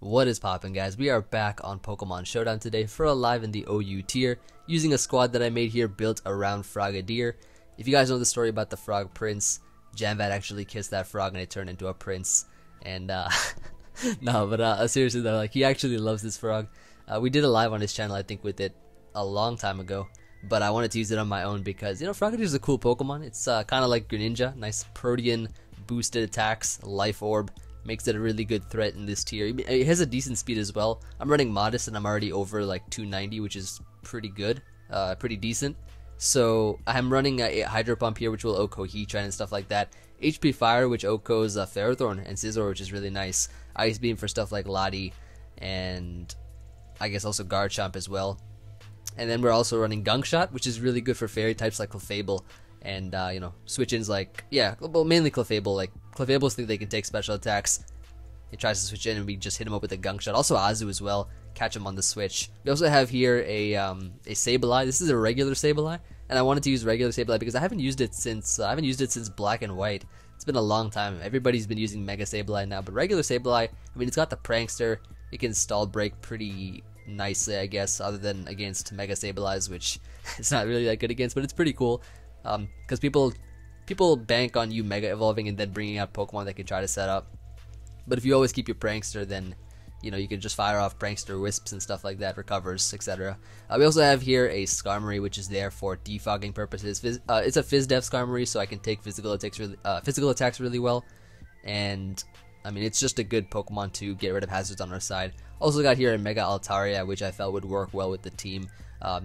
What is poppin', guys? We are back on Pokemon Showdown today for a live in the OU tier using a squad that I made here built around Frogad-ier. If you guys know the story about the frog prince, Jamvat actually kissed that frog and it turned into a prince. And no, but seriously though, like, he actually loves this frog. We did a live on his channel, I think, with it a long time ago, but I wanted to use it on my own because, you know, Frogadier is a cool Pokemon. It's kind of like Greninja, nice Protean boosted attacks, life orb. Makes it a really good threat in this tier. It has a decent speed as well. I'm running modest and I'm already over like 290, which is pretty good, pretty decent. So I'm running a Hydro Pump here, which will OHKO Heatran and stuff like that. HP Fire, which OHKOs Ferrothorn and Scizor, which is really nice. Ice Beam for stuff like Lottie, and I guess also Garchomp as well. And then we're also running Gunk Shot, which is really good for fairy types like Clefable. And, you know, switch-ins like, yeah, well, mainly Clefable. Like, Clefables think they can take special attacks. He tries to switch in and we just hit him up with a Gunk Shot. Also Azu as well, catch him on the switch. We also have here a Sableye. This is a regular Sableye, and I wanted to use regular Sableye because I haven't used it since Black and White. It's been a long time. Everybody's been using Mega Sableye now, but regular Sableye, I mean, it's got the Prankster. It can stall break pretty nicely, I guess, other than against Mega Sableyes, which it's not really that good against, but it's pretty cool. Because people bank on you Mega Evolving and then bringing out Pokemon that can try to set up. But if you always keep your Prankster, then, you know, you can just fire off Prankster Wisps and stuff like that, recovers, etc. We also have here a Skarmory, which is there for defogging purposes. It's a Phys Def Skarmory, so I can take physical attacks really well. And, I mean, it's just a good Pokemon to get rid of hazards on our side. Also got here a Mega Altaria, which I felt would work well with the team.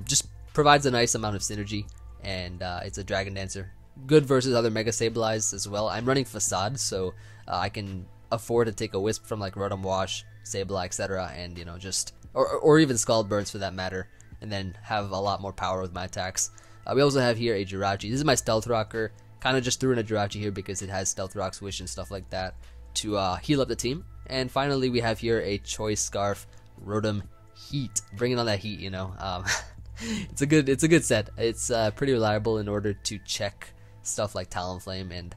Just provides a nice amount of synergy. And it's a Dragon Dancer. Good versus other Mega Sableyes as well. I'm running Facade, so I can afford to take a Wisp from like Rotom Wash, Sableye, etc. And, you know, just, or even Scald Burns for that matter, and then have a lot more power with my attacks. We also have here a Jirachi. This is my Stealth Rocker. Kind of just threw in a Jirachi here because it has Stealth Rock Swish and stuff like that to heal up the team. And finally, we have here a Choice Scarf Rotom Heat, bringing on that heat, you know. It's a good set. It's pretty reliable in order to check stuff like Talonflame, and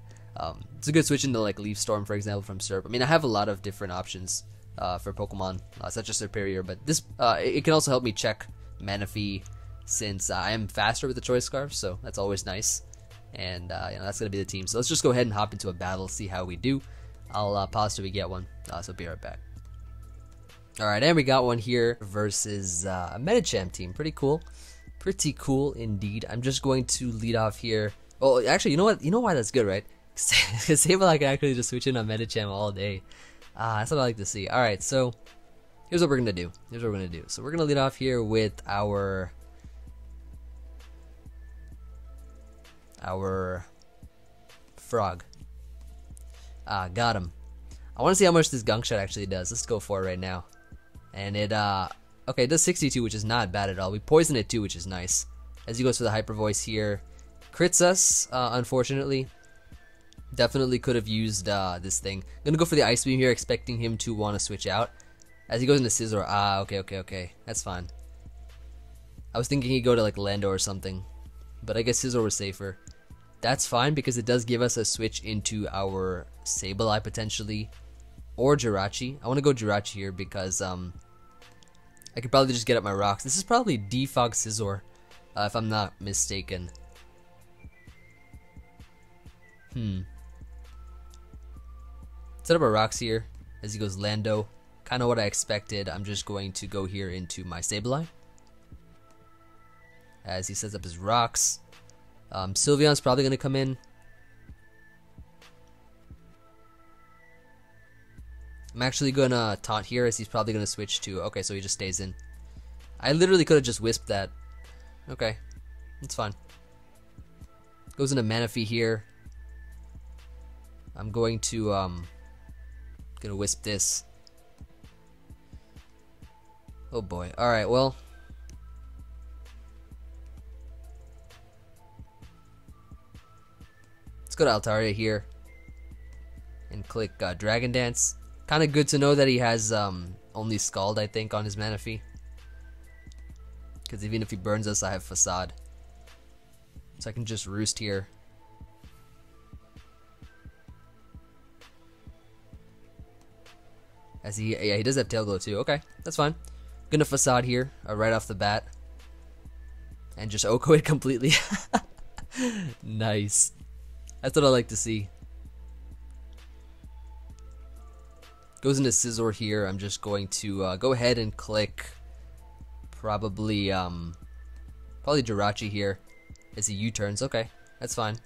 it's a good switch into like Leaf Storm, for example, from Serp. I mean, I have a lot of different options for Pokemon such as Superior, but this it can also help me check Manaphy since I am faster with the Choice Scarf, so that's always nice. And you know, that's gonna be the team. So let's just go ahead and hop into a battle, see how we do. I'll pause till we get one. So be right back. Alright, and we got one here versus a Medicham team. Pretty cool. Pretty cool indeed. I'm just going to lead off here. Oh, actually, you know what? You know why that's good, right? Because Sableye can actually just switch in on Medicham all day. That's what I like to see. Alright, so here's what we're going to do. So we're going to lead off here with our Frog. Got him. I want to see how much this Gunk Shot actually does. Let's go for it right now. And it, okay, it does 62, which is not bad at all. We poison it too, which is nice. As he goes for the Hyper Voice here. Crits us, unfortunately. Definitely could have used this thing. I'm gonna go for the Ice Beam here, expecting him to want to switch out. As he goes into Scizor, okay. That's fine. I was thinking he'd go to like Lando or something. But I guess Scizor was safer. That's fine, because it does give us a switch into our Sableye potentially. Or Jirachi. I want to go Jirachi here because I could probably just get up my rocks. This is probably Defog Scizor, if I'm not mistaken. Set up our rocks here as he goes Lando. Kind of what I expected. I'm just going to go here into my Sableye as he sets up his rocks. Sylveon's probably going to come in. I'm actually gonna taunt here as he's probably gonna switch to, okay, so he just stays in. I literally could have just wisped that. Okay, it's fine. Goes into Manaphy here. I'm going to gonna wisp this. Oh boy. All right, well, let's go to Altaria here and click Dragon Dance. Kind of good to know that he has only Scald, I think, on his Manaphy. Because even if he burns us, I have Facade. So I can just Roost here. As he does have tail glow too. Okay, that's fine. Gonna facade here right off the bat, and just Oko it completely. Nice. That's what I like to see. Goes into Scizor here. I'm just going to go ahead and click probably Jirachi here as he U-turns. Okay, that's fine.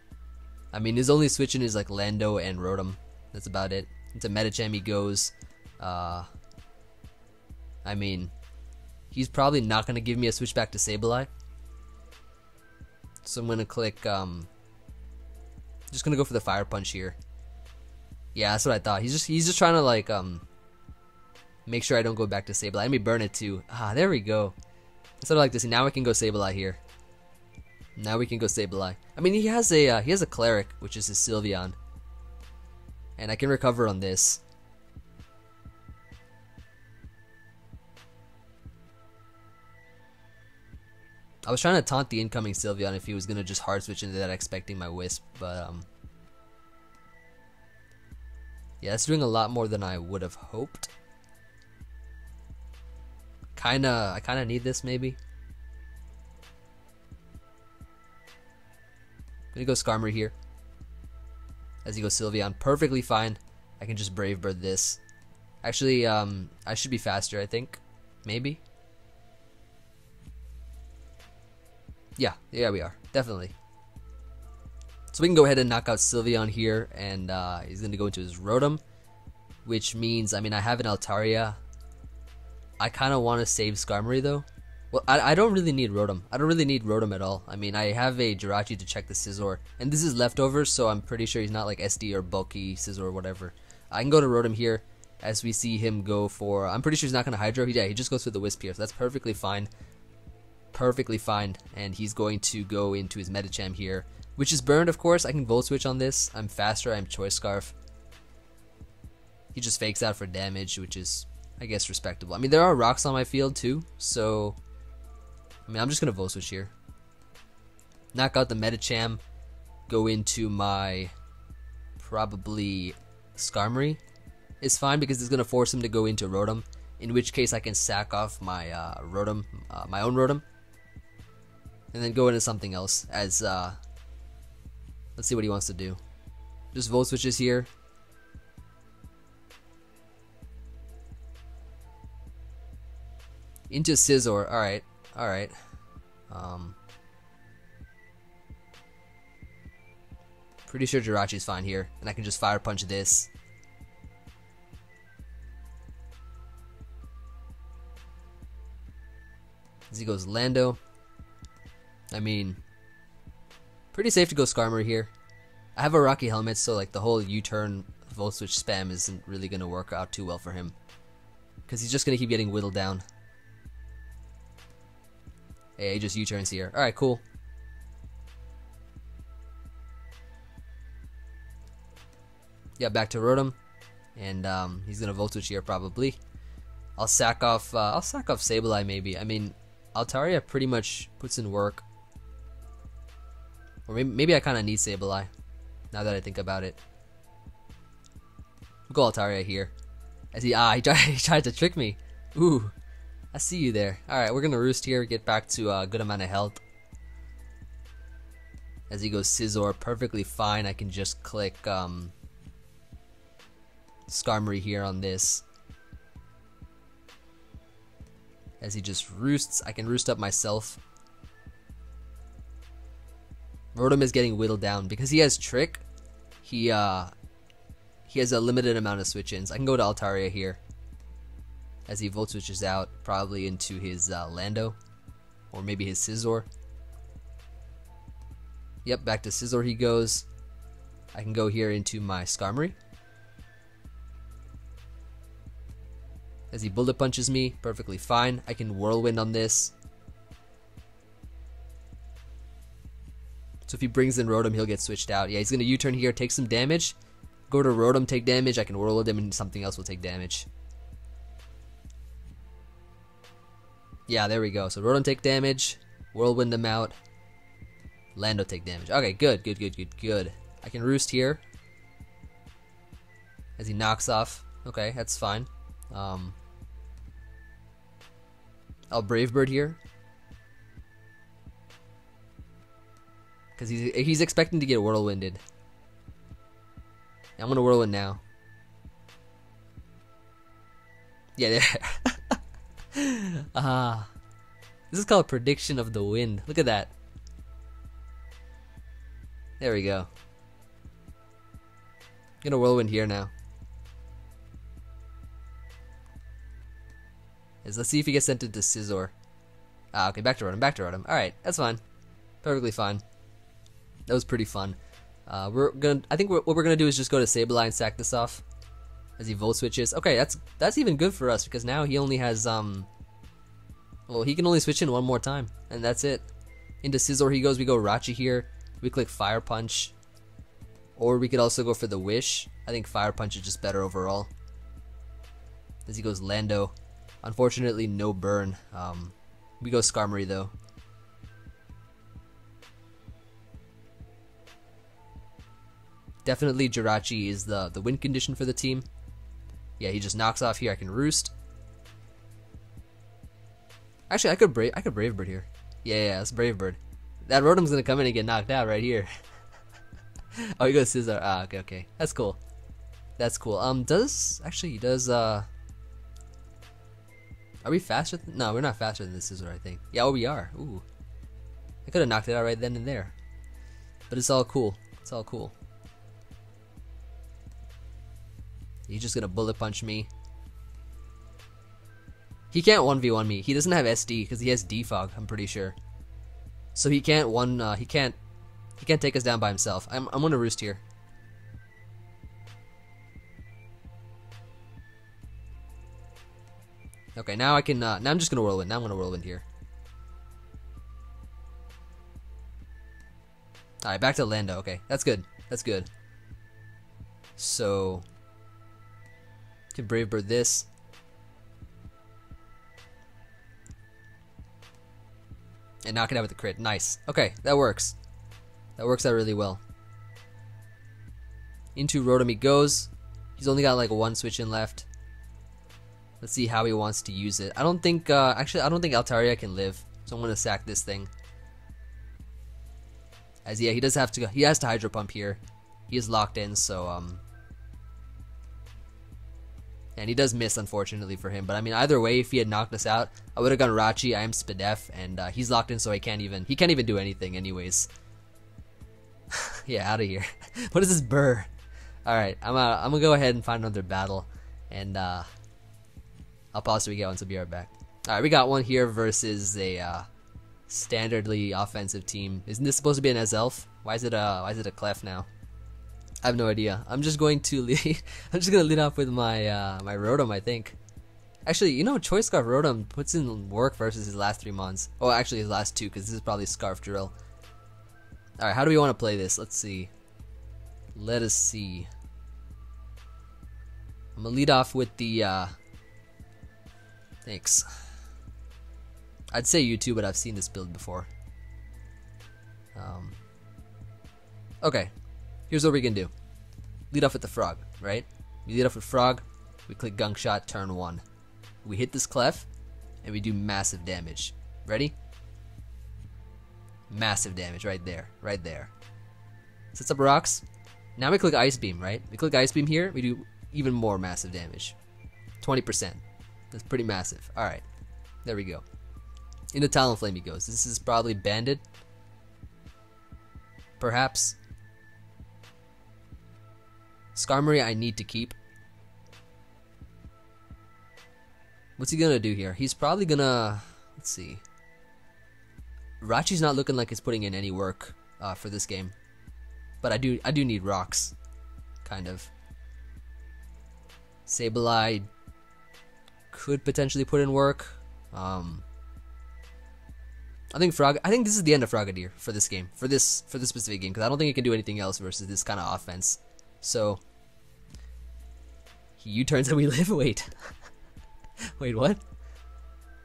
I mean, his only switching is like Lando and Rotom. That's about it. Into Medicham he goes. I mean, he's probably not going to give me a switch back to Sableye. So I'm going to click, just going to go for the Fire Punch here. Yeah, that's what I thought. He's just trying to like, make sure I don't go back to Sableye. Let me burn it too. Ah, there we go. That's what I like to see. Now we can go Sableye here. Now we can go Sableye. I mean, he has a Cleric, which is his Sylveon. And I can recover on this. I was trying to taunt the incoming Sylveon if he was gonna just hard switch into that, expecting my Wisp, but yeah, it's doing a lot more than I would have hoped. I kinda need this maybe. Gonna go Skarmory here. As he goes Sylveon, perfectly fine. I can just Brave Bird this. Actually, I should be faster, I think. Maybe. Yeah, we are. Definitely. So we can go ahead and knock out Sylveon here, and he's going to go into his Rotom, which means, I mean, I have an Altaria. I kind of want to save Skarmory, though. Well, I don't really need Rotom. I don't really need Rotom at all. I mean, I have a Jirachi to check the Scizor, and this is leftovers, so I'm pretty sure he's not like SD or bulky Scizor or whatever. I can go to Rotom here, as we see him go for, I'm pretty sure he's not going to Hydro. Yeah, he just goes for the Wisp here, so that's perfectly fine. Perfectly fine, and he's going to go into his Medicham here, which is burned, of course. I can Volt Switch on this. I'm faster. I'm Choice Scarf. He just fakes out for damage, which is, I guess, respectable. I mean, there are rocks on my field too, so I mean, I'm just gonna Volt Switch here. Knock out the Medicham. Go into my probably Skarmory. Is fine because it's gonna force him to go into Rotom. In which case, I can sack off my Rotom, my own Rotom. And then go into something else as, let's see what he wants to do. Just Volt Switches here. Into Scizor, alright. Pretty sure Jirachi's fine here, and I can just Fire Punch this. As he goes Lando. I mean, pretty safe to go Skarmory here. I have a Rocky Helmet, so like the whole U-turn Volt Switch spam isn't really going to work out too well for him. Because he's just going to keep getting whittled down. Hey, he just U-turns here. Alright, cool. Yeah, back to Rotom. And he's going to Volt Switch here probably. I'll sack off Sableye maybe. I mean, Altaria pretty much puts in work. Or maybe I kind of need Sableye, now that I think about it. We'll go Altaria here. As he tried to trick me. Ooh, I see you there. Alright, we're going to Roost here, get back to a good amount of health. As he goes Scizor, perfectly fine. I can just click Skarmory here on this. As he just roosts, I can roost up myself. Rotom is getting whittled down because he has Trick. He has a limited amount of switch-ins. I can go to Altaria here. As he Volt Switches out, probably into his Lando. Or maybe his Scizor. Yep, back to Scizor he goes. I can go here into my Skarmory. As he Bullet Punches me, perfectly fine. I can Whirlwind on this. So if he brings in Rotom, he'll get switched out. Yeah, he's going to U-turn here, take some damage. Go to Rotom, take damage. I can Whirlwind him and something else will take damage. Yeah, there we go. So Rotom take damage. Whirlwind him out. Lando take damage. Okay, good. I can Roost here. As he knocks off. Okay, that's fine. I'll Brave Bird here. Because he's expecting to get whirlwinded. I'm gonna whirlwind now. Yeah, there. This is called prediction of the wind. Look at that. There we go. I'm gonna whirlwind here now. Let's see if he gets sent into Scizor. Okay, back to Rotom, back to Rotom. Alright, that's fine. Perfectly fine. That was pretty fun. I think what we're gonna do is just go to Sableye and sack this off as he Volt switches. Okay, that's even good for us because now he only has well, he can only switch in one more time, and that's it. Into Scizor he goes. We go Rachi here. We click Fire Punch, or we could also go for the Wish. I think Fire Punch is just better overall. As he goes Lando. Unfortunately, no burn. We go Skarmory though. Definitely Jirachi is the win condition for the team. Yeah, he just knocks off here. I can Roost. Actually, I could Brave Bird here. Yeah, that's Brave Bird. That Rotom's gonna come in and get knocked out right here. Oh, he goes Scizor. Ah, okay. That's cool. That's cool. Are we faster? No, we're not faster than this Scizor, I think. Yeah, oh, we are. Ooh. I could have knocked it out right then and there. But it's all cool. It's all cool. He's just gonna Bullet Punch me. He can't 1v1 me. He doesn't have SD because he has Defog, I'm pretty sure. So he can't he can't take us down by himself. I'm gonna Roost here. Okay, now I can now I'm just gonna Whirlwind. Now I'm gonna Whirlwind here. Alright, back to Lando. Okay, that's good. That's good. So can Brave Bird this. And knock it out with the crit. Nice. Okay, that works. That works out really well. Into Rotom he goes. He's only got like one switch in left. Let's see how he wants to use it. I don't think, actually, I don't think Altaria can live. So I'm going to sack this thing. As, yeah, he does have to, he has to Hydro Pump here. He is locked in, so, and he does miss, unfortunately for him. But I mean, either way, if he had knocked us out, I would have gone Rachi. I am Spadef, and he's locked in, so he can't even do anything, anyways. Yeah, out of here. What is this burr? All right, I'm gonna go ahead and find another battle, and I'll pause till we get one. So be right back. All right, we got one here versus a standardly offensive team. Isn't this supposed to be an Azelf? Why is it a Clef now? I have no idea. I'm just going to lead. I'm just gonna lead off with my my Rotom, I think. Actually, you know, Choice Scarf Rotom puts in work versus his last 3 months. Oh, actually his last 2, because this is probably Scarf Drill. All right, how do we want to play this? Let's see. Let us see. I'm gonna lead off with the. Thanks. I'd say you too, but I've seen this build before. Okay. Here's what we can do. Lead off with the Frog, right? We lead off with Frog, we click Gunk Shot, turn 1. We hit this Clef, and we do massive damage. Ready? Massive damage right there, right there. Sets up rocks. Now we click Ice Beam, right? We click Ice Beam here, we do even more massive damage. 20%. That's pretty massive. Alright, there we go. Into Talonflame he goes. This is probably Banded. Perhaps. Skarmory I need to keep. What's he gonna do here? He's probably gonna, let's see. Rachi's not looking like he's putting in any work for this game, but I do need rocks, kind of. Sableye could potentially put in work. I think this is the end of Frogad-ier for this game, for this specific game, because I don't think he can do anything else versus this kind of offense. So he U-turns and we live. Wait, wait, what?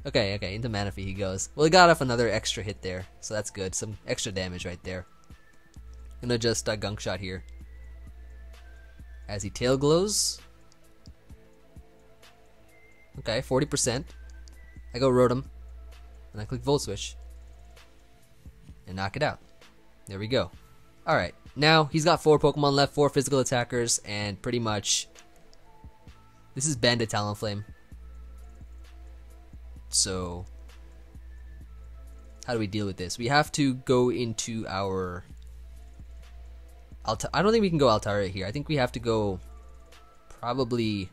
Okay, into Manaphy he goes. Well, he got off another extra hit there, so that's good. Some extra damage right there. Gonna just Gunk Shot here. As he Tail Glows. Okay, 40%. I go Rotom, and I click Volt Switch, and knock it out. There we go. Alright, now he's got 4 Pokemon left, 4 physical attackers, and pretty much this is Bandit Talonflame. So how do we deal with this? We have to go into our I don't think we can go Altaria here. I think we have to go probably...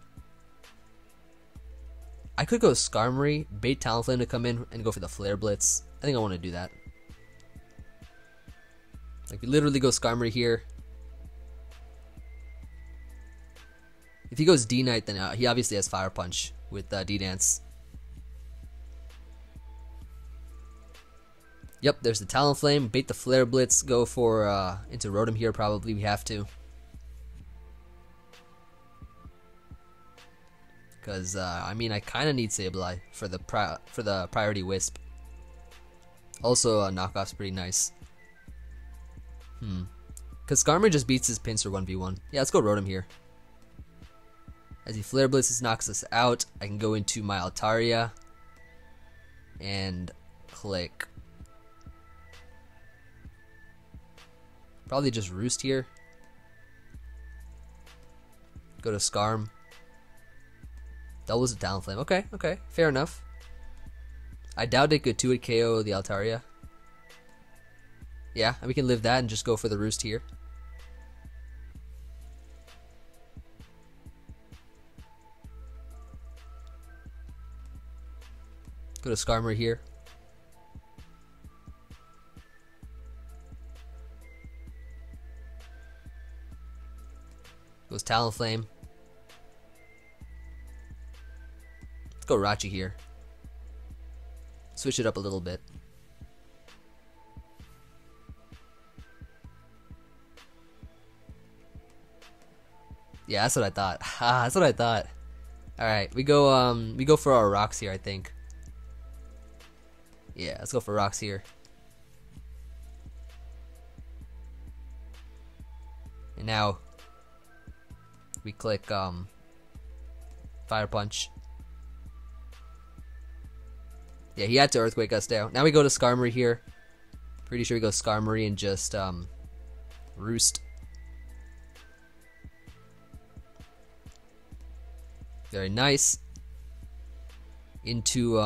I could go Skarmory, bait Talonflame to come in and go for the Flare Blitz. I think I want to do that. Like, we literally go Skarmory here. If he goes D-Knight, then he obviously has Fire Punch with D-Dance. Yep, there's the Talonflame. Bait the Flare Blitz. Go for into Rotom here. Probably we have to, because I mean I kind of need Sableye for the priority Wisp. Also, knockoff's pretty nice. Because Skarmory just beats his Pinsir 1v1. Yeah, let's go Rotom here. As he Flare Blitzes, knocks us out, I can go into my Altaria and click. Probably just Roost here. Go to Skarm. Doubles the Talonflame. Okay, okay, fair enough. I doubt it could 2-hit KO the Altaria. Yeah, and we can live that and just go for the Roost here. Go to Skarmory here. Goes Talonflame. Let's go Rachi here. Switch it up a little bit. Yeah, that's what I thought. That's what I thought. Alright, we go for our rocks here, I think. Yeah, let's go for rocks here. And now we click Fire Punch. Yeah, he had to Earthquake us down. Now we go to Skarmory here. Pretty sure we go Skarmory and just Roost. Very nice. Into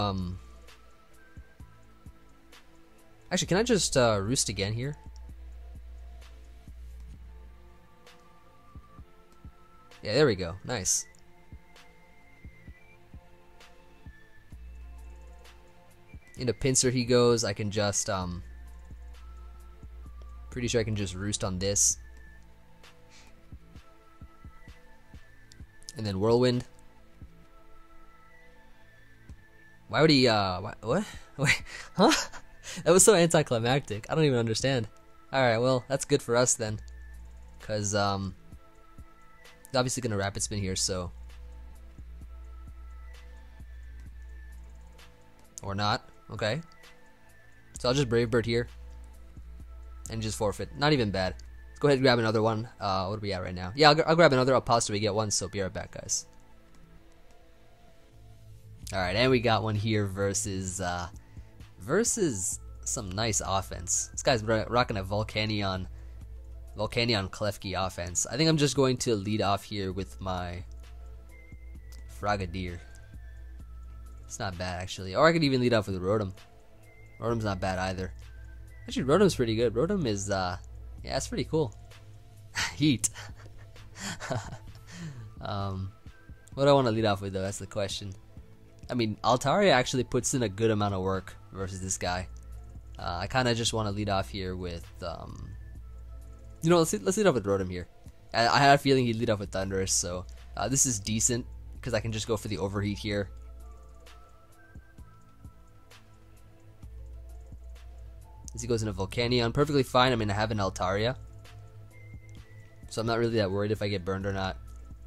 actually, can I just Roost again here? Yeah, there we go. Nice. Into Pinsir he goes. I can just pretty sure I can just Roost on this. And then Whirlwind. Why would he what? Wait, huh? That was so anticlimactic. I don't even understand. Alright, well, that's good for us then. Cause he's obviously gonna Rapid Spin here, so. Or not. Okay. So I'll just Brave Bird here. And just forfeit. Not even bad. Let's go ahead and grab another one. What are we at right now? Yeah, I'll grab another. I'll pause till we get one, so be right back, guys. Alright, and we got one here versus some nice offense. This guy's rocking a Volcanion Klefki offense. I think I'm just going to lead off here with my Frogad-ier. It's not bad, actually. Or I could even lead off with Rotom. Rotom's not bad either. Actually, Rotom's pretty good. Rotom is, yeah, it's pretty cool. Heat. What do I want to lead off with, though? That's the question. I mean, Altaria actually puts in a good amount of work versus this guy. I kind of just want to lead off here with, you know, let's lead off with Rotom here. I had a feeling he'd lead off with Thundurus, so this is decent because I can just go for the Overheat here. As he goes into Volcanion, perfectly fine. I mean, I have an Altaria, so I'm not really that worried if I get burned or not.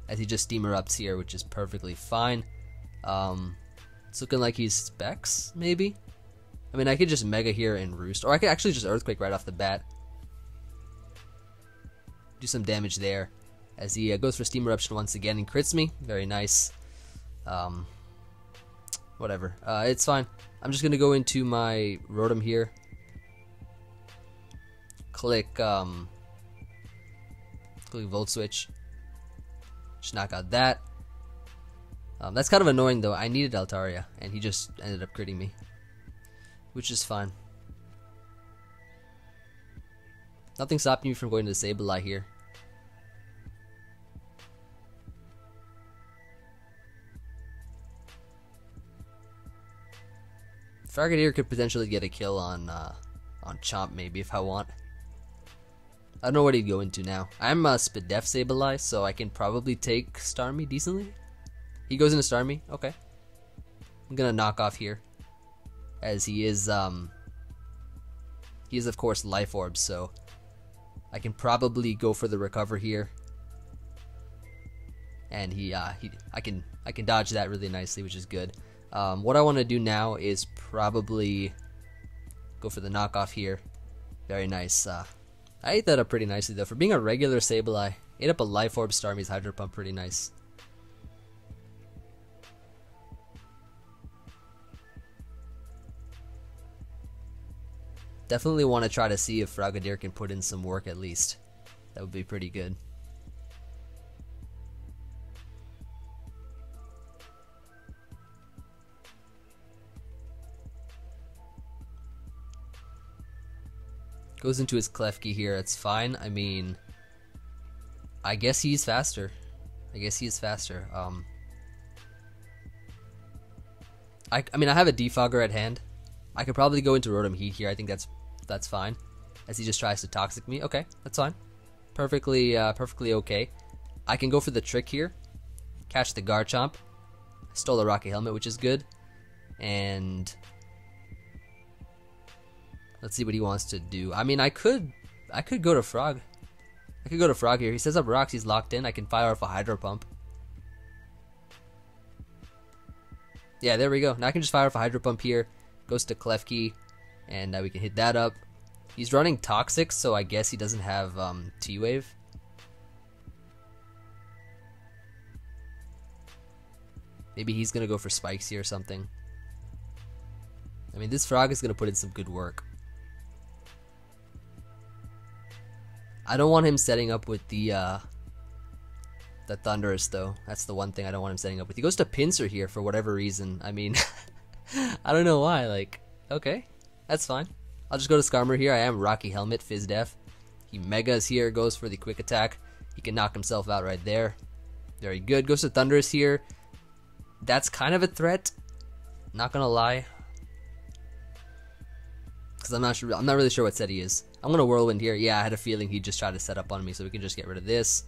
As he just Steam Erupts here, which is perfectly fine. It's looking like he's Specs, maybe? I mean, I could just Mega here and Roost, or I could actually just Earthquake right off the bat. Do some damage there. As he goes for Steam Eruption once again and crits me. Very nice. whatever. It's fine. I'm just gonna go into my Rotom here. Click Volt Switch. Just knock out that. That's kind of annoying though. I needed Altaria, and he just ended up critting me, which is fine. Nothing stopping me from going to Sableye here. Frogad-ier could potentially get a kill on Chomp maybe if I want. I don't know what he'd go into now. I'm Spadef Sableye, so I can probably take Starmie decently. He goes into Starmie, okay. I'm gonna knock off here, as he is of course Life Orb, so I can probably go for the recover here, and I can dodge that really nicely, which is good. What I want to do now is probably go for the knockoff here. Very nice. I ate that up pretty nicely though. For being a regular Sableye, ate up a Life Orb Starmie's Hydro Pump pretty nice. Definitely want to try to see if Frogad-ier can put in some work at least. That would be pretty good. Goes into his Klefki here, it's fine. I mean, I guess he's faster. I mean, I have a Defogger at hand. I could probably go into Rotom Heat here. I think that's fine, as he just tries to Toxic me. Okay, that's fine. Perfectly okay. I can go for the trick here. Catch the Garchomp. Stole a Rocky Helmet, which is good. And let's see what he wants to do. I mean, I could go to Frog. I could go to Frog here. He sets up rocks. He's locked in. I can fire off a Hydro Pump. Yeah, there we go. Now I can just fire off a Hydro Pump here. Goes to Klefki, and we can hit that up. He's running Toxic, so I guess he doesn't have T-Wave. Maybe he's gonna go for Spikes here or something. I mean, this Frog is gonna put in some good work. I don't want him setting up with the Thundurus though. That's the one thing I don't want him setting up with. He goes to Pinsir here for whatever reason. I mean, I don't know why. Like, okay, that's fine. I'll just go to Skarmory here. I am Rocky Helmet, Fizdef. He Megas here, goes for the Quick Attack. He can knock himself out right there. Very good. Goes to Thundurus here. That's kind of a threat. Not gonna lie, because I'm not really sure what set he is. I'm gonna Whirlwind here. Yeah, I had a feeling he'd just try to set up on me, so we can just get rid of this.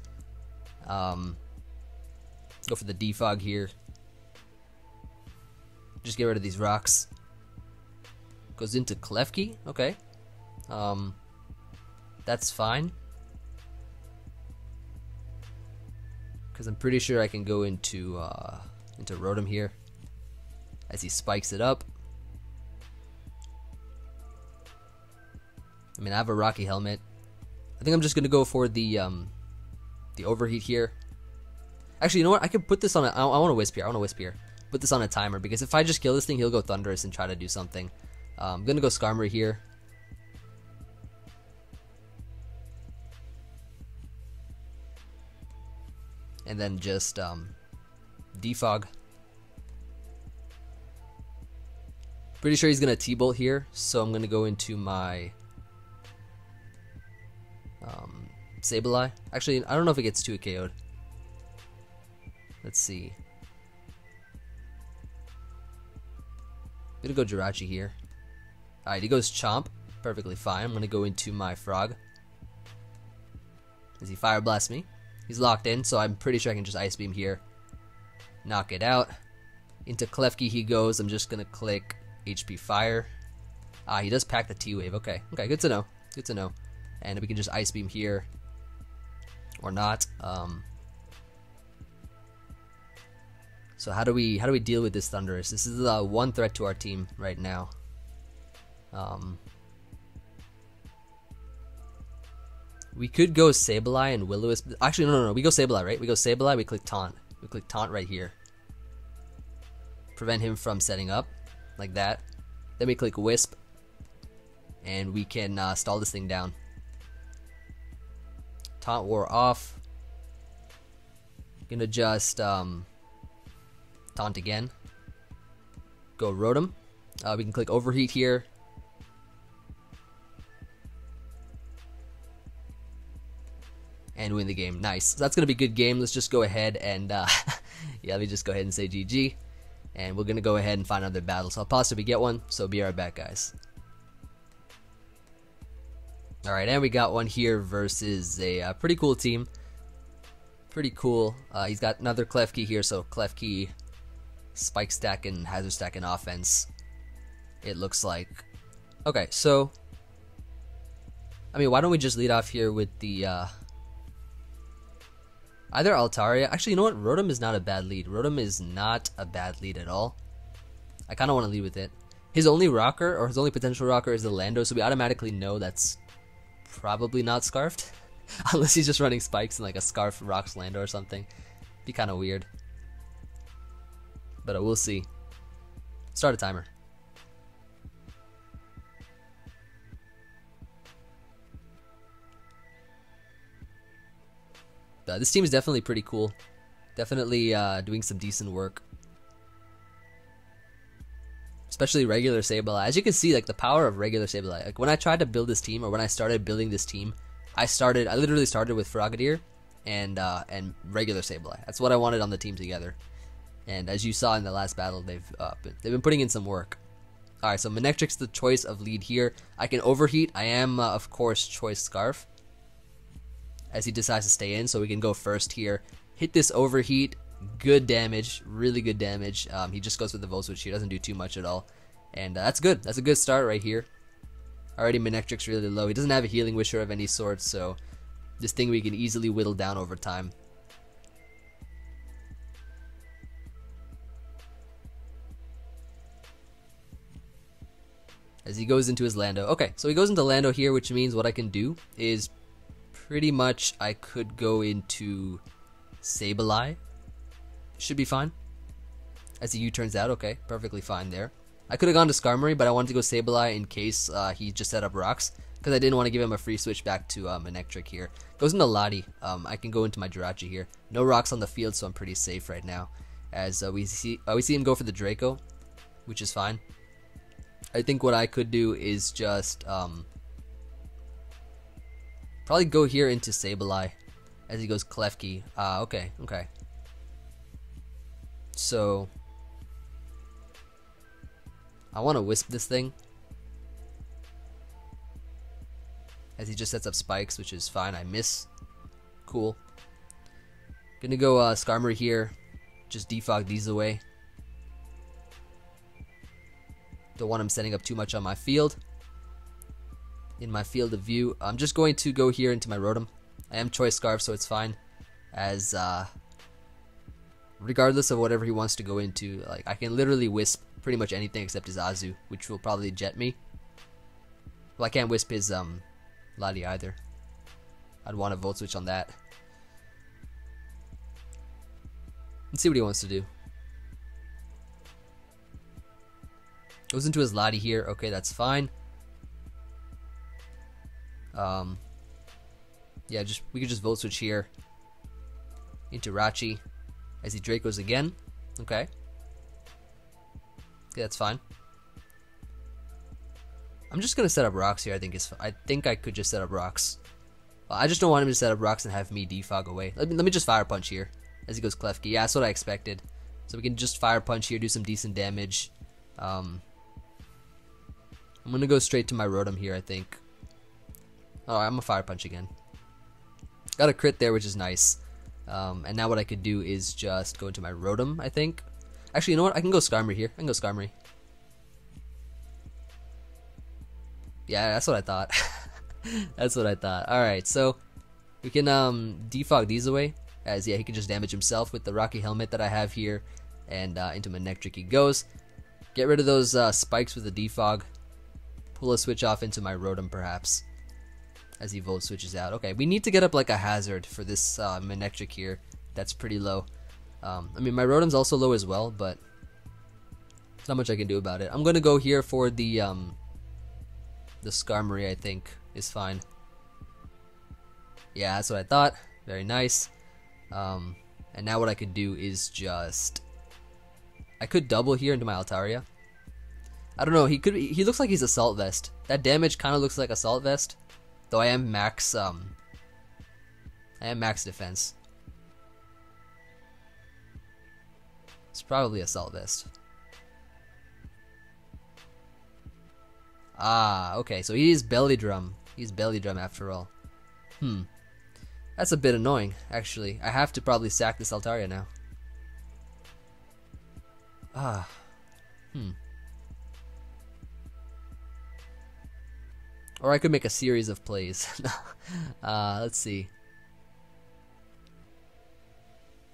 Go for the Defog here. Just get rid of these rocks. Goes into Klefki. Okay. That's fine, because I'm pretty sure I can go into Rotom here, as he spikes it up. I mean, I have a Rocky Helmet. I think I'm just gonna go for the Overheat here. Actually, you know what? I could put this on a. I want to Wisp here. Put this on a timer, because if I just kill this thing, he'll go Thundurus and try to do something. I'm gonna go Skarmory here. And then just Defog. Pretty sure he's gonna T-Bolt here, so I'm gonna go into my Sableye. Actually, I don't know if it gets 2 KO'd. Let's see. I'm gonna go Jirachi here. Alright, he goes Chomp. Perfectly fine. I'm gonna go into my Frog, as he Fire Blasts me. He's locked in, so I'm pretty sure I can just Ice Beam here. Knock it out. Into Klefki he goes. I'm just gonna click HP Fire. He does pack the T-Wave. Okay, good to know. Good to know. And we can just Ice Beam here, or not. So how do we deal with this Thundurus? This is one threat to our team right now. We could go Sableye and Will-O-Wisp. Actually, no. We go Sableye, right? We go Sableye. We click Taunt. We click Taunt right here. prevent him from setting up, like that. Then we click Wisp, and we can stall this thing down. Taunt War off. Gonna just taunt again. Go Rotom. We can click Overheat here. And win the game. Nice. So that's going to be a good game. Let's just go ahead and, yeah, let me just go ahead and say GG. And we're going to go ahead and find another battle. So I'll pause till we get one. So be right back, guys. Alright, and we got one here versus a pretty cool team. Pretty cool. He's got another Klefki here. So Klefki, Spike Stack, and Hazard Stack in offense. It looks like. Okay, so, I mean, why don't we just lead off here with the, either Altaria. Actually, you know what? Rotom is not a bad lead. Rotom is not a bad lead at all. I kind of want to lead with it. His only rocker, or his only potential rocker, is the Lando, so we automatically know that's probably not Scarfed. Unless he's just running spikes and like a Scarf rocks Lando or something. Be kind of weird. But we'll see. Start a timer. This team is definitely pretty cool. Definitely doing some decent work. Especially regular Sableye. As you can see, like the power of regular Sableye. Like when I tried to build this team, or when I started building this team, I literally started with Frogad-ier and regular Sableye. That's what I wanted on the team together. And as you saw in the last battle, they've been putting in some work. Alright, so Manectric's the choice of lead here. I can overheat. I am, of course, choice Scarf. As he decides to stay in, so we can go first here. Hit this overheat. Good damage. Really good damage. He just goes with the Volt Switch. He doesn't do too much at all. And that's good. That's a good start right here. Already Manectric's really low. He doesn't have a Healing Wisher of any sort, so this thing we can easily whittle down over time. As he goes into his Lando. Okay, so he goes into Lando here, which means what I can do is pretty much I could go into Sableye. Should be fine. As the U turns out, okay, perfectly fine there. I could have gone to Skarmory, but I wanted to go Sableye in case he just set up rocks, because I didn't want to give him a free switch back to Manectric here. Goes into Lottie. I can go into my Jirachi here. No rocks on the field, so I'm pretty safe right now. As we see him go for the Draco, which is fine. I think what I could do is just probably go here into Sableye as he goes Klefki. Okay. So I want to Wisp this thing as he just sets up spikes, which is fine. I miss. Cool. Gonna go Skarmory here. Just defog these away. Don't want him setting up too much on my field. In my field of view, I'm just going to go here into my Rotom. I am choice Scarf, so it's fine. As regardless of whatever he wants to go into, like I can literally Wisp pretty much anything except his Azu, which will probably jet me. Well, I can't Wisp his Lottie either. I'd want a Volt Switch on that. Let's see what he wants to do. Goes into his Lottie here. Okay, that's fine. Yeah, we could just Volt Switch here into Rachi as he Dracos again. Okay. Yeah, that's fine. I'm just gonna set up rocks here. I think I could just set up rocks. I just don't want him to set up rocks and have me defog away. Let me just Fire Punch here as he goes Klefki. Yeah, that's what I expected. So we can just Fire Punch here, do some decent damage. I'm gonna go straight to my Rotom here, I think. Oh, I'm a Fire Punch again. Got a crit there, which is nice. And now what I could do is just go into my Rotom, I think. Actually, you know what? I can go Skarmory here. I can go Skarmory. Yeah, that's what I thought. That's what I thought. Alright, so we can defog these away. As, yeah, he can just damage himself with the Rocky Helmet that I have here. And into Manectric he goes. Get rid of those spikes with the defog. Pull a switch off into my Rotom, perhaps. As he Volt Switches out. Okay, we need to get up like a hazard for this Manectric here. That's pretty low. I mean, my Rotom's also low as well, but Not much I can do about it. I'm gonna go here for the Skarmory, I think, is fine. Yeah, that's what I thought. Very nice. And now what I could do is just... I could double here into my Altaria. I don't know, he looks like he's Assault Vest. That damage kind of looks like Assault Vest. Though I am max defense. It's probably Assault Vest. Ah, okay, so he is Belly Drum. He's Belly Drum after all. That's a bit annoying, actually. I have to probably sack this Altaria now. Or I could make a series of plays. Let's see.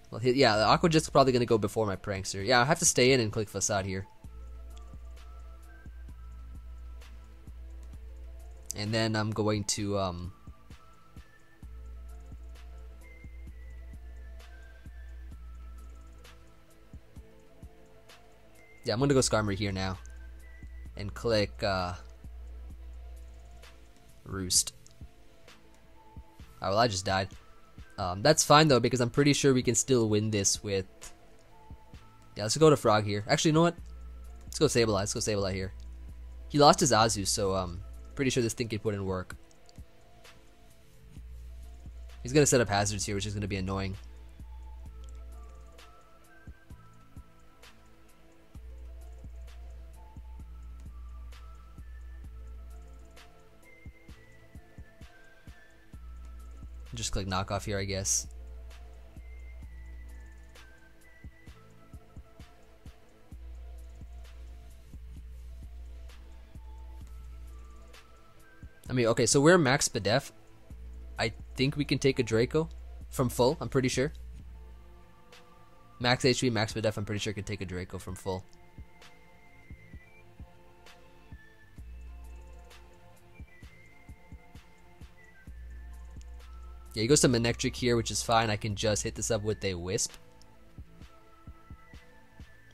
Well, yeah, the Aqua Jet's probably going to go before my Prankster. Yeah, I have to stay in and click Facade here. And then I'm going to... yeah, I'm going to go Skarmory here now. And click... Roost. Oh, well, I just died. That's fine though, because I'm pretty sure we can still win this with... Yeah, let's go to Frog here. Actually, you know what? Let's go Sableye. Let's go Sableye here. He lost his Azu, so pretty sure this thing can put in work. He's gonna set up hazards here, which is gonna be annoying. Just click knockoff here, I guess. I mean, okay, so we're max Spadef. I think we can take a Draco from full, I'm pretty sure. Max HP, max Spadef, I'm pretty sure can take a Draco from full. Yeah, he goes to Manectric here, which is fine. I can just hit this up with a Wisp.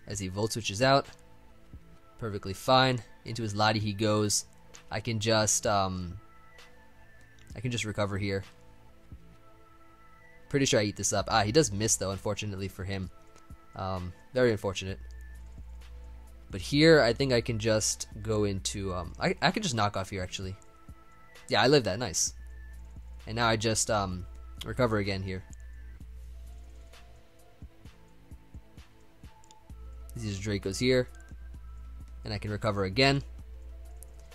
As he Volt Switches out. Perfectly fine. Into his Lottie he goes. I can just recover here. Pretty sure I eat this up. Ah, he does miss though, unfortunately for him. Very unfortunate. But here, I think I can just go into... I could just knock off here, actually. Yeah, I live that. Nice. And now I just recover again here. These Dracos here. And I can recover again.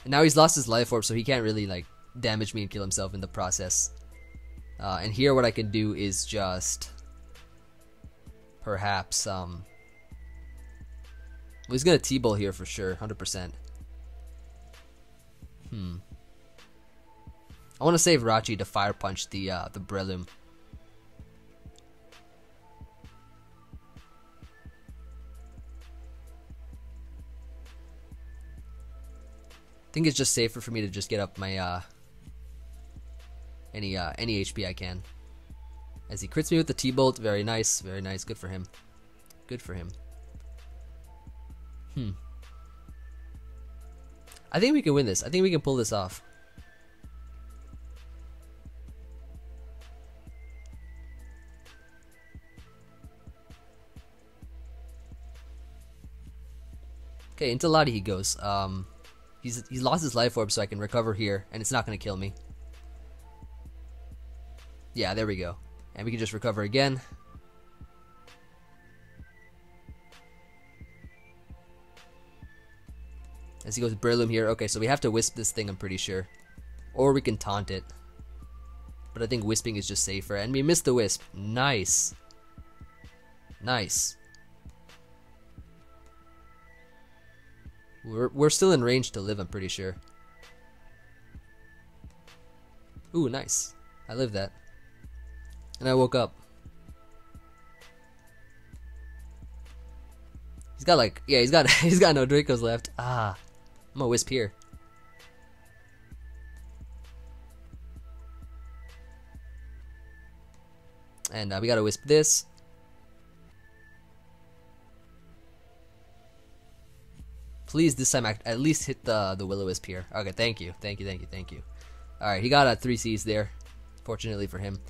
And now he's lost his life orb, so he can't really like damage me and kill himself in the process. And here what I can do is just perhaps well, he's gonna T-Bowl here for sure, 100%. I want to save Rachi to Fire Punch the Breloom. I think it's just safer for me to just get up my any HP I can. As he crits me with the T-Bolt, very nice, good for him. Good for him. I think we can win this. I think we can pull this off. Okay, into Lottie he goes. He's lost his life orb, so I can recover here, and it's not gonna kill me. Yeah, there we go. And we can just recover again. As he goes Breloom here. Okay, so we have to Wisp this thing, I'm pretty sure. Or we can taunt it. But I think Wisping is just safer. And we missed the Wisp. Nice. Nice. We're still in range to live, I'm pretty sure. Ooh, nice. I lived that. And I woke up. He's got like, yeah, he's got no Dracos left. Ah, I'm gonna Wisp here. And we gotta Wisp this. Please this time at least hit the will-o-wisp here. Okay, thank you. Alright, he got 3 Cs there. Fortunately for him.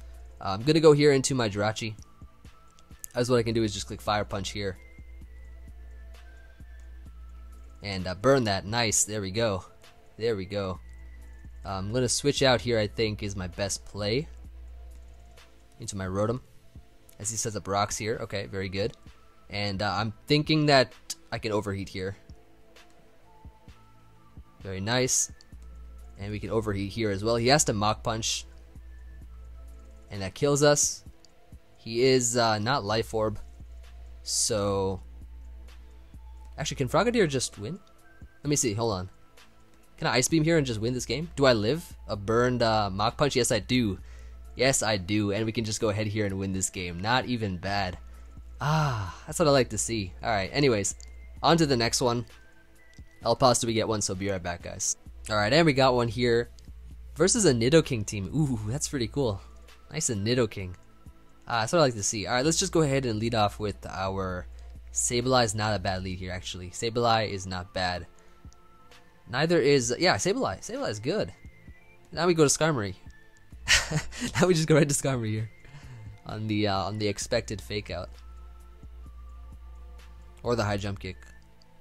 I'm gonna go here into my Jirachi. As what I can do is just click Fire Punch here. And burn that. Nice. There we go. I'm gonna switch out here, I think, is my best play. Into my Rotom. As he sets up rocks here. Okay, very good. And I'm thinking that I can overheat here. Very nice. And we can overheat here as well. He has to Mach Punch. And that kills us. He is not Life Orb. So... Actually, can Frogad-ier just win? Let me see, hold on. Can I Ice Beam here and just win this game? Do I live? A burned Mach Punch? Yes, I do. Yes, I do. And we can just go ahead here and win this game. Not even bad. That's what I like to see. Alright, anyways. On to the next one. I'll pause till we get one, so be right back, guys. Alright, and we got one here. Versus a Nidoking team. Ooh, that's pretty cool. Nice and Nidoking. That's what I like to see. Alright, let's just go ahead and lead off with our... Sableye is not a bad lead here, actually. Sableye is not bad. Neither is... Yeah, Sableye. Sableye is good. Now we go to Skarmory. Now we just go right to Skarmory here. On the expected fake out. Or the high jump kick.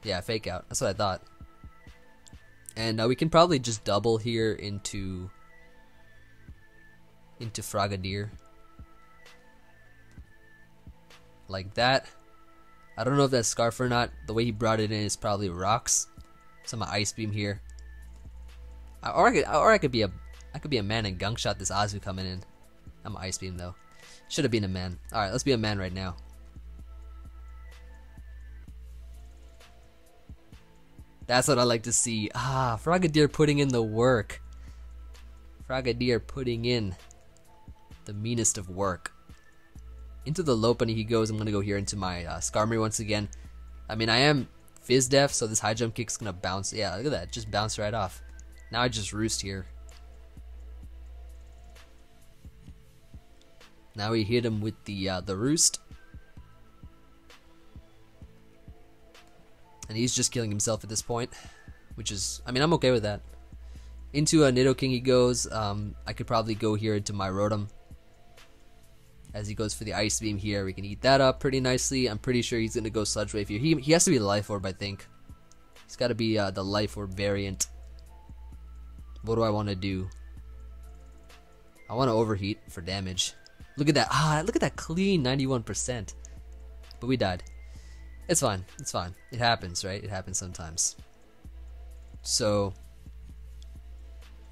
Yeah, fake out. That's what I thought. And we can probably just double here into Frogadier. Like that. I don't know if that's Scarf or not. The way he brought it in is probably rocks. So I'm gonna Ice Beam here. Or I could be a man and Gunk Shot this Azu coming in. I'm gonna Ice Beam though. Should have been a man. Alright, let's be a man right now. That's what I like to see. Frogadier putting in the work. Frogadier putting in the meanest of work. Into the Lopunny he goes. I'm going to go here into my Skarmory once again. I mean, I am Fizz Def, so this high jump kick's going to bounce. Yeah, look at that. Just bounce right off. Now I just Roost here. Now we hit him with the Roost. And he's just killing himself at this point. Which is, I mean, I'm okay with that. Into a Nidoking he goes. I could probably go here into my Rotom. As he goes for the Ice Beam here, we can eat that up pretty nicely. I'm pretty sure he's going to go Sludge Wave here. He has to be the Life Orb, I think. He's got to be the Life Orb variant. What do I want to do? I want to overheat for damage. Look at that. Look at that clean 91%. But we died. It's fine. It's fine. It happens, right? It happens sometimes. So,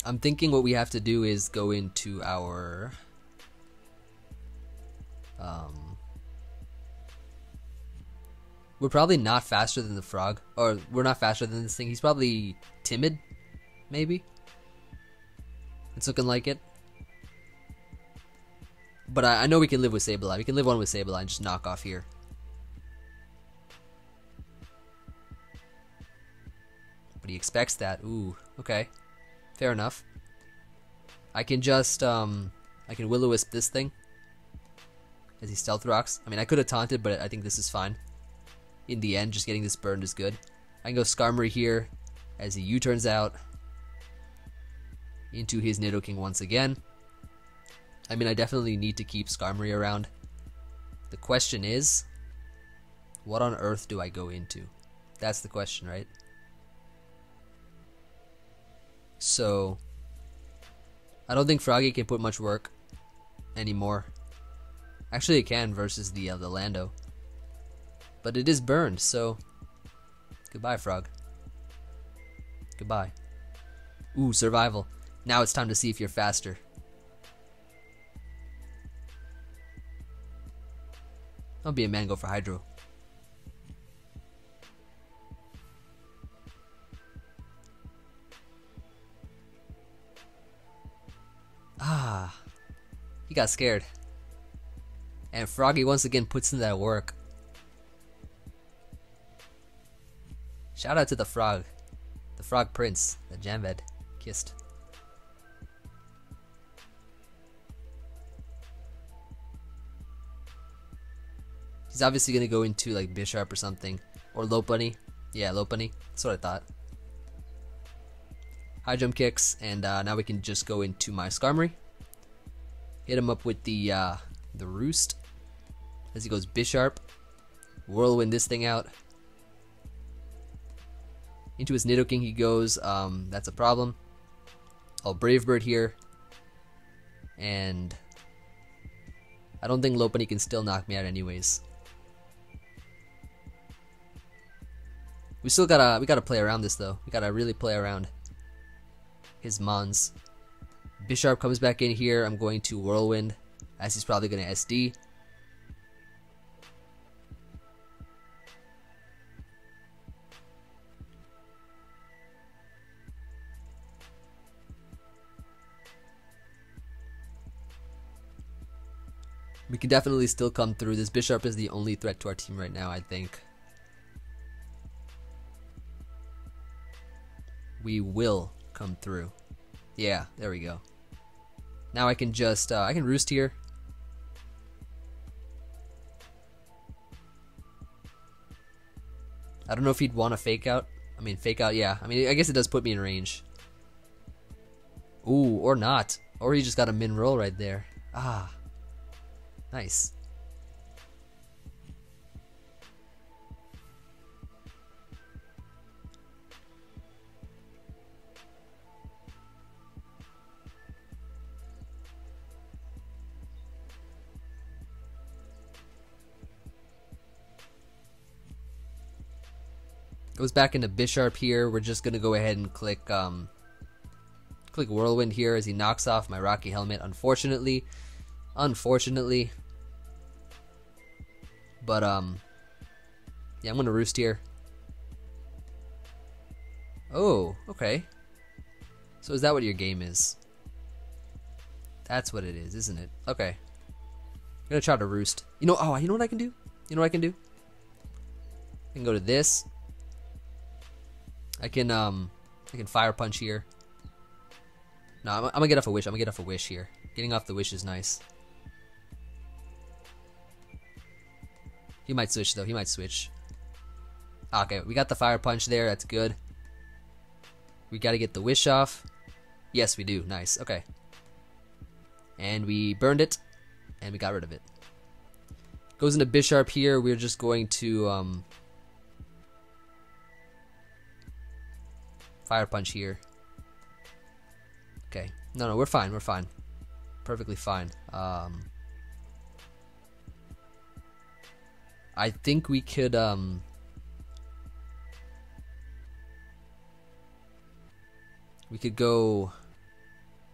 I'm thinking what we have to do is go into our... we're probably not faster than the frog, or we're not faster than this thing. He's probably timid, maybe. It's looking like it. But I know we can live with Sableye. We can live one with Sableye and just knock off here. But he expects that. Ooh, okay. Fair enough. I can just, I can Will-O-Wisp this thing. As he Stealth Rocks. I mean, I could have taunted, but I think this is fine. In the end, just getting this burned is good. I can go Skarmory here. As he U-turns out. Into his Nidoking once again. I mean, I definitely need to keep Skarmory around. The question is, what on earth do I go into? That's the question, right? So, I don't think Froggy can put much work anymore. Actually, it can versus the Lando. But it is burned, so goodbye, Frog. Goodbye. Ooh, survival. Now it's time to see if you're faster. Don't be a man, go for Hydro. He got scared. And Froggy once again puts in that work. Shout out to the frog. The frog prince that Janved kissed. He's obviously gonna go into like Bisharp or something. Or Lopunny. Yeah, Lopunny. That's what I thought. High jump kicks, and now we can just go into my Skarmory. Hit him up with the Roost as he goes Bisharp. Whirlwind this thing out. Into his Nidoking he goes. That's a problem. I'll Brave Bird here. And I don't think Lopunny can still knock me out anyways. We gotta play around this though. We gotta really play around his Mons. Bisharp comes back in here. I'm going to Whirlwind as he's probably gonna SD. We can definitely still come through. This Bisharp is the only threat to our team right now, I think. We will come through. Yeah, there we go. Now I can just, I can Roost here. I don't know if he'd want to Fake Out. I mean, Fake Out, yeah. I mean, I guess it does put me in range. Ooh, or not. Or he just got a min roll right there. Ah. Nice. Goes back into Bisharp here. We're just gonna go ahead and click Whirlwind here as he knocks off my Rocky Helmet. Unfortunately. But yeah, I'm gonna Roost here. Oh, okay. So is that what your game is? That's what it is, isn't it? Okay. I'm gonna try to Roost. You know what I can do? You know what I can do? I can go to this. I can Fire Punch here. No, I'm gonna get off a Wish. I'm gonna get off a Wish here. Getting off the Wish is nice. He might switch though. He might switch. Okay, we got the Fire Punch there. That's good. We gotta get the Wish off. Yes, we do. Nice. Okay. And we burned it, and we got rid of it. Goes into Bisharp here. We're just going to Fire Punch here. Okay. No, we're fine. We're fine. Perfectly fine. I think we could go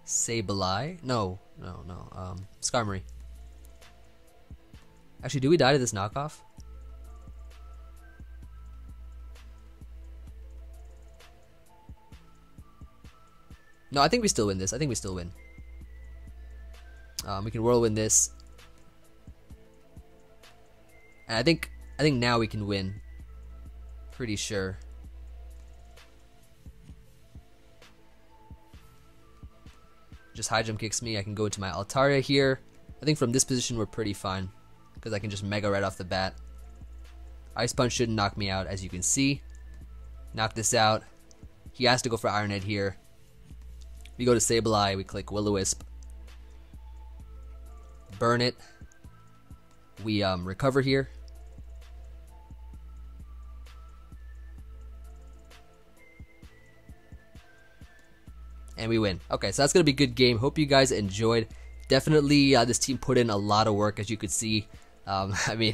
Sableye. No. Skarmory. Actually, do we die to this knockoff? No, I think we still win this. I think we still win. We can Whirlwind this. And I think now we can win. Pretty sure. Just high jump kicks me. I can go into my Altaria here. I think from this position we're pretty fine, because I can just Mega right off the bat. Ice Punch shouldn't knock me out, as you can see. Knock this out. He has to go for Iron Head here. We go to Sableye. We click Will-O-Wisp. Burn it. We recover here. And we win. Okay, so that's going to be a good game. Hope you guys enjoyed. Definitely this team put in a lot of work, as you could see. I mean,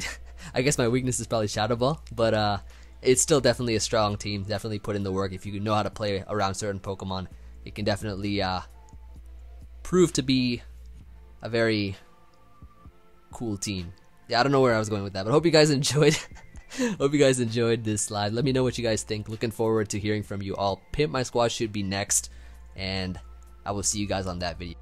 I guess my weakness is probably Shadow Ball, but it's still definitely a strong team. Definitely put in the work. If you know how to play around certain Pokemon, it can definitely prove to be a very cool team. Yeah, I don't know where I was going with that, but I hope you guys enjoyed. Hope you guys enjoyed this live. Let me know what you guys think. Looking forward to hearing from you all. Pimp My Squad should be next, and I will see you guys on that video.